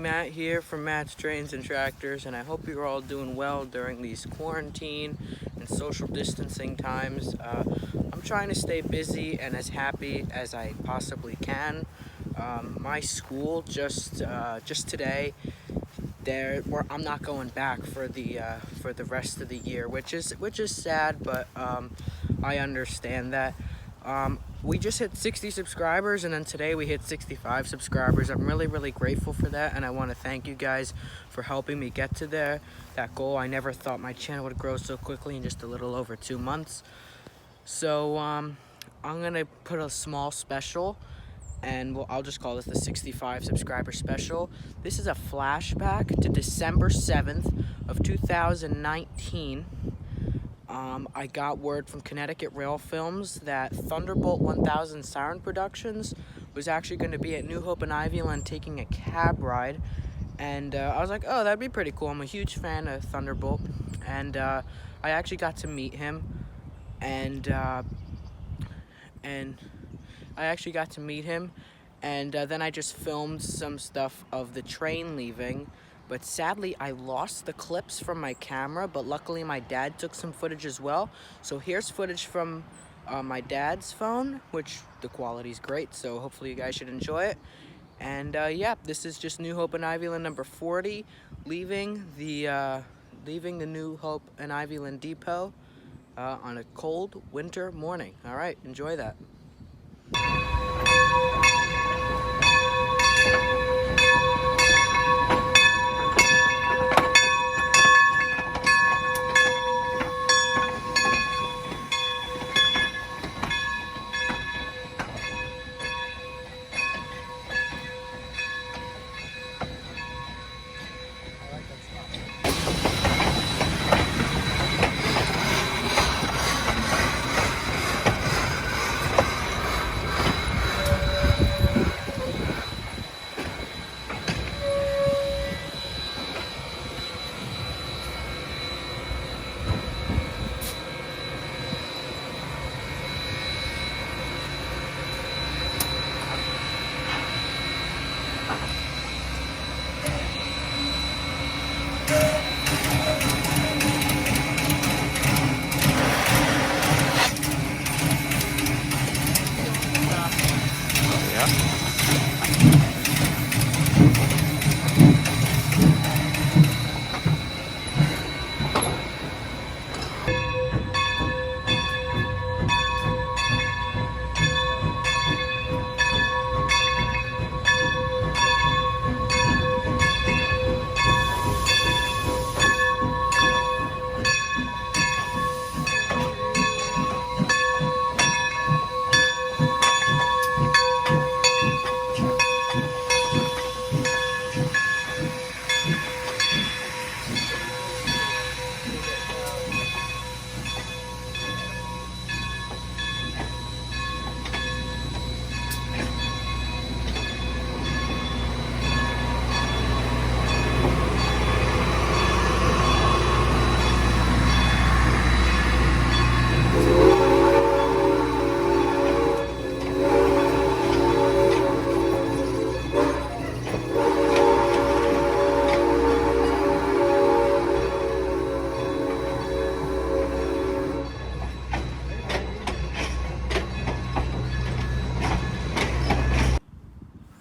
Matt here from Matt's Trains and Tractors, and I hope you're all doing well during these quarantine and social distancing times. I'm trying to stay busy and as happy as I possibly can. My school just today, I'm not going back for the rest of the year, which is sad, but I understand that. We just hit 60 subscribers, and then today we hit 65 subscribers. I'm really grateful for that, and I want to thank you guys for helping me get to that goal. I never thought my channel would grow so quickly in just a little over 2 months. So I'm gonna put a small special, and I'll just call this the 65 subscriber special. This is a flashback to December 7th of 2019. I got word from Connecticut Rail Films that Thunderbolt 1000 Siren Productions was actually going to be at New Hope and Ivyland taking a cab ride, and I was like, oh, that'd be pretty cool. I'm a huge fan of Thunderbolt, and I actually got to meet him, and then I just filmed some stuff of the train leaving. But sadly, I lost the clips from my camera, but luckily my dad took some footage as well. So here's footage from my dad's phone, which the quality's great, so hopefully you guys should enjoy it. And yeah, this is just New Hope and Ivyland number 40, leaving the New Hope and Ivyland depot on a cold winter morning. All right, enjoy that.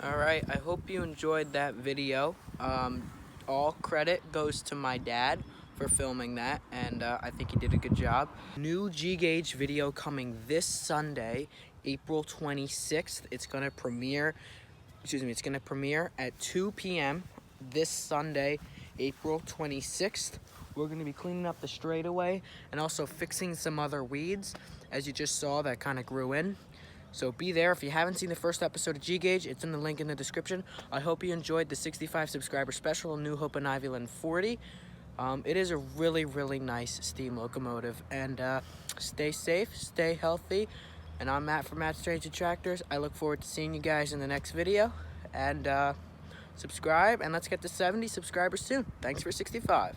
Alright, I hope you enjoyed that video. All credit goes to my dad for filming that, and I think he did a good job. New G-Gauge video coming this Sunday, April 26th. It's gonna premiere at 2 p.m. this Sunday, April 26th. We're gonna be cleaning up the straightaway and also fixing some other weeds, as you just saw, that kind of grew in. So be there. If you haven't seen the first episode of G-Gauge, it's in the link in the description. I hope you enjoyed the 65 subscriber special, New Hope and Ivyland 40. It is a really nice steam locomotive. And stay safe, stay healthy. And I'm Matt from Matt's Trains and Tractors. I look forward to seeing you guys in the next video. And subscribe, and let's get to 70 subscribers soon. Thanks for 65.